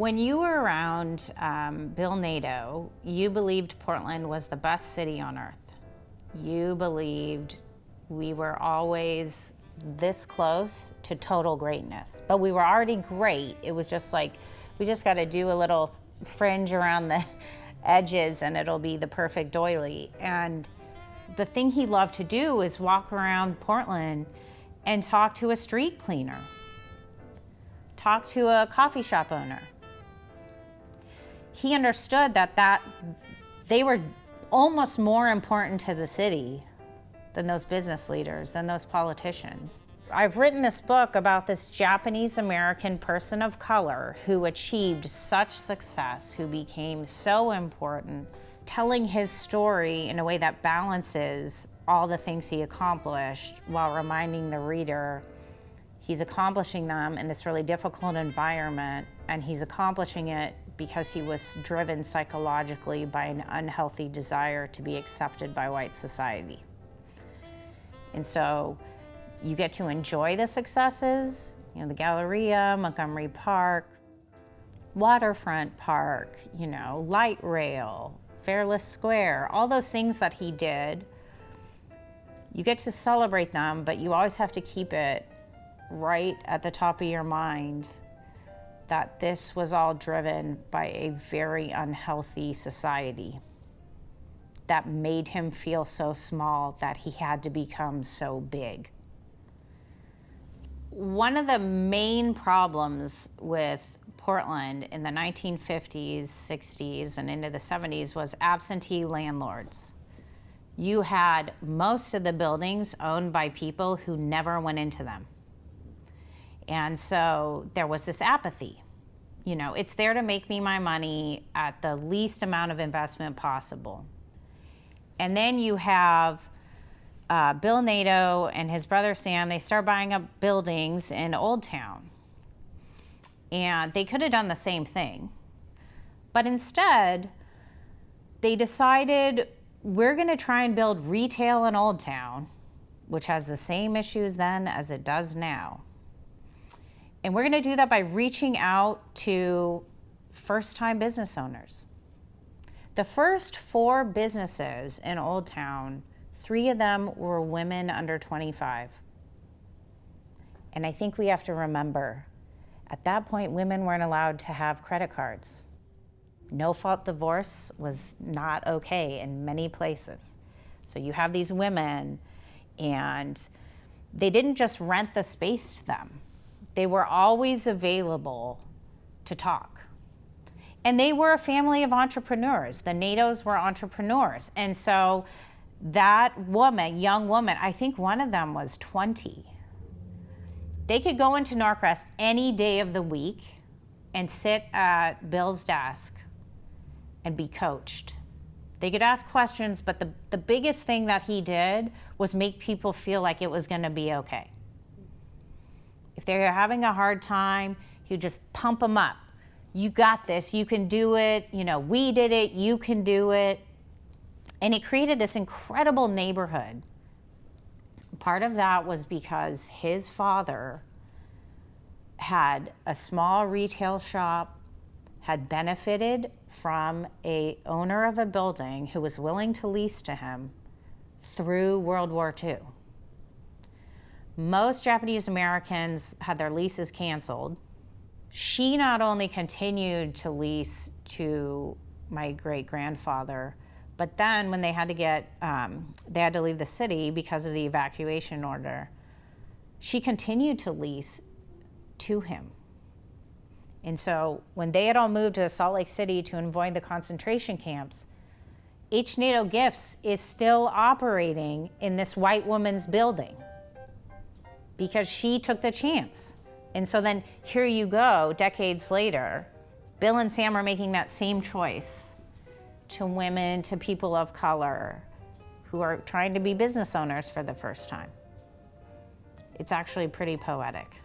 When you were around Bill Naito, you believed Portland was the best city on earth. You believed we were always this close to total greatness. But we were already great. It was just like, we just got to do a little fringe around the edges and it'll be the perfect doily. And the thing he loved to do is walk around Portland and talk to a street cleaner, talk to a coffee shop owner. He understood that they were almost more important to the city than those business leaders, than those politicians. I've written this book about this Japanese American person of color who achieved such success, who became so important, telling his story in a way that balances all the things he accomplished while reminding the reader he's accomplishing them in this really difficult environment, and he's accomplishing it because he was driven psychologically by an unhealthy desire to be accepted by white society. And so you get to enjoy the successes, you know, the Galleria, Montgomery Park, Waterfront Park, you know, light rail, Fairless Square, all those things that he did. You get to celebrate them, but you always have to keep it right at the top of your mind that this was all driven by a very unhealthy society that made him feel so small that he had to become so big. One of the main problems with Portland in the 1950s, 60s, and into the 70s was absentee landlords. You had most of the buildings owned by people who never went into them. And so there was this apathy. You know, it's there to make me my money at the least amount of investment possible. And then you have Bill Naito and his brother Sam, they start buying up buildings in Old Town. And they could have done the same thing. But instead, they decided we're going to try and build retail in Old Town, which has the same issues then as it does now. And we're going to do that by reaching out to first-time business owners. The first 4 businesses in Old Town, 3 of them were women under 25. And I think we have to remember, at that point, women weren't allowed to have credit cards. No-fault divorce was not okay in many places. So you have these women, and they didn't just rent the space to them. They were always available to talk. And they were a family of entrepreneurs. The Naitos were entrepreneurs. And so that woman, young woman, I think one of them was 20. They could go into Norcrest any day of the week and sit at Bill's desk and be coached. They could ask questions, but the biggest thing that he did was make people feel like it was going to be okay. If they're having a hard time, he would just pump them up. You got this, you can do it, you know, we did it, you can do it. And it created this incredible neighborhood. Part of that was because his father had a small retail shop, had benefited from an owner of a building who was willing to lease to him through World War II. Most Japanese Americans had their leases canceled. She not only continued to lease to my great-grandfather, but then when they had to leave the city because of the evacuation order, she continued to lease to him. And so when they had all moved to Salt Lake City to avoid the concentration camps, H. Naito Gifts is still operating in this white woman's building because she took the chance. And so then here you go, decades later, Bill and Sam are making that same choice to women, to people of color who are trying to be business owners for the first time. It's actually pretty poetic.